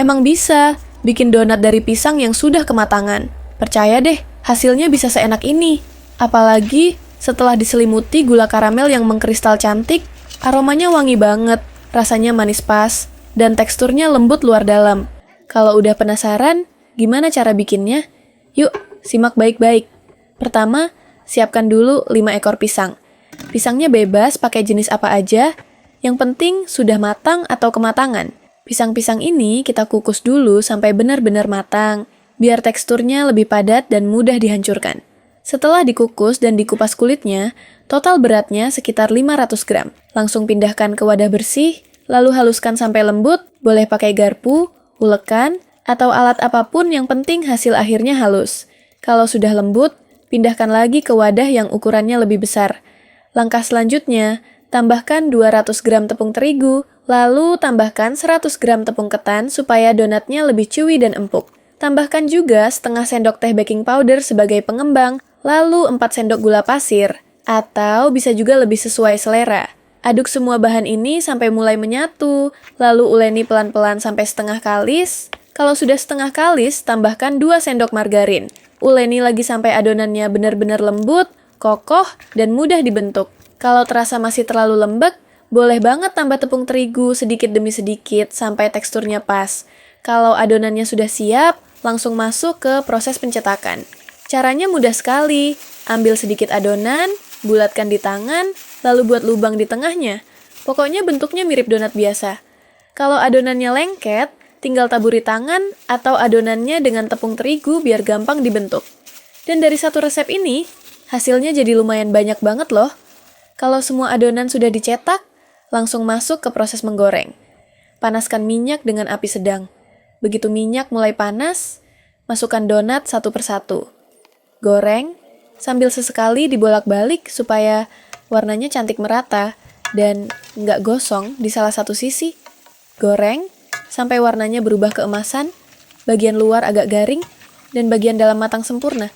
Emang bisa bikin donat dari pisang yang sudah kematangan. Percaya deh, hasilnya bisa seenak ini. Apalagi setelah diselimuti gula karamel yang mengkristal cantik, aromanya wangi banget, rasanya manis pas, dan teksturnya lembut luar dalam. Kalau udah penasaran, gimana cara bikinnya? Yuk, simak baik-baik. Pertama, siapkan dulu 5 ekor pisang. Pisangnya bebas pakai jenis apa aja, yang penting sudah matang atau kematangan. Pisang-pisang ini kita kukus dulu sampai benar-benar matang, biar teksturnya lebih padat dan mudah dihancurkan. Setelah dikukus dan dikupas kulitnya, total beratnya sekitar 500 gram. Langsung pindahkan ke wadah bersih, lalu haluskan sampai lembut, boleh pakai garpu, ulekan, atau alat apapun yang penting hasil akhirnya halus. Kalau sudah lembut, pindahkan lagi ke wadah yang ukurannya lebih besar. Langkah selanjutnya, tambahkan 200 gram tepung terigu, lalu tambahkan 100 gram tepung ketan supaya donatnya lebih chewy dan empuk. Tambahkan juga setengah sendok teh baking powder sebagai pengembang, lalu 4 sendok gula pasir, atau bisa juga lebih sesuai selera. Aduk semua bahan ini sampai mulai menyatu, lalu uleni pelan-pelan sampai setengah kalis. Kalau sudah setengah kalis, tambahkan 2 sendok margarin. Uleni lagi sampai adonannya benar-benar lembut, kokoh, dan mudah dibentuk. Kalau terasa masih terlalu lembek, boleh banget tambah tepung terigu sedikit demi sedikit sampai teksturnya pas. Kalau adonannya sudah siap, langsung masuk ke proses pencetakan. Caranya mudah sekali. Ambil sedikit adonan, bulatkan di tangan, lalu buat lubang di tengahnya. Pokoknya bentuknya mirip donat biasa. Kalau adonannya lengket, tinggal taburi tangan atau adonannya dengan tepung terigu biar gampang dibentuk. Dan dari satu resep ini, hasilnya jadi lumayan banyak banget loh. Kalau semua adonan sudah dicetak, langsung masuk ke proses menggoreng. Panaskan minyak dengan api sedang. Begitu minyak mulai panas, masukkan donat satu persatu. Goreng, sambil sesekali dibolak-balik supaya warnanya cantik merata dan nggak gosong di salah satu sisi. Goreng, sampai warnanya berubah keemasan, bagian luar agak garing, dan bagian dalam matang sempurna.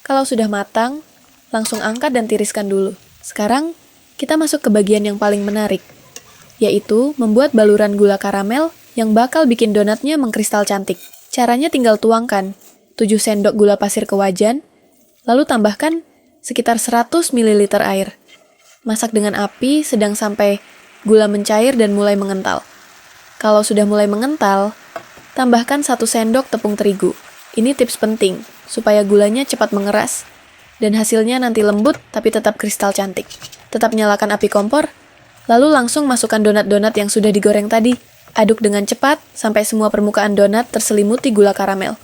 Kalau sudah matang, langsung angkat dan tiriskan dulu. Sekarang, kita masuk ke bagian yang paling menarik, yaitu membuat baluran gula karamel yang bakal bikin donatnya mengkristal cantik. Caranya tinggal tuangkan 7 sendok gula pasir ke wajan, lalu tambahkan sekitar 100 ml air. Masak dengan api sedang sampai gula mencair dan mulai mengental. Kalau sudah mulai mengental, tambahkan 1 sendok tepung terigu. Ini tips penting, supaya gulanya cepat mengeras, dan hasilnya nanti lembut tapi tetap kristal cantik. Tetap nyalakan api kompor, lalu langsung masukkan donat-donat yang sudah digoreng tadi. Aduk dengan cepat sampai semua permukaan donat terselimuti gula karamel.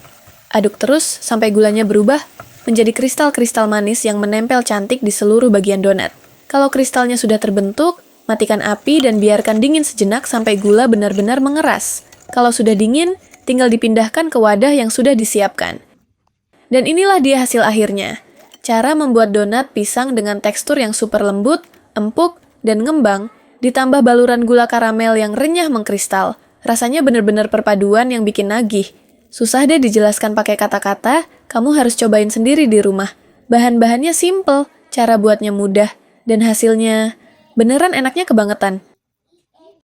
Aduk terus sampai gulanya berubah menjadi kristal-kristal manis yang menempel cantik di seluruh bagian donat. Kalau kristalnya sudah terbentuk, matikan api dan biarkan dingin sejenak sampai gula benar-benar mengeras. Kalau sudah dingin, tinggal dipindahkan ke wadah yang sudah disiapkan. Dan inilah dia hasil akhirnya. Cara membuat donat pisang dengan tekstur yang super lembut, empuk, dan ngembang, ditambah baluran gula karamel yang renyah mengkristal. Rasanya benar-benar perpaduan yang bikin nagih. Susah deh dijelaskan pakai kata-kata, kamu harus cobain sendiri di rumah. Bahan-bahannya simple, cara buatnya mudah, dan hasilnya beneran enaknya kebangetan.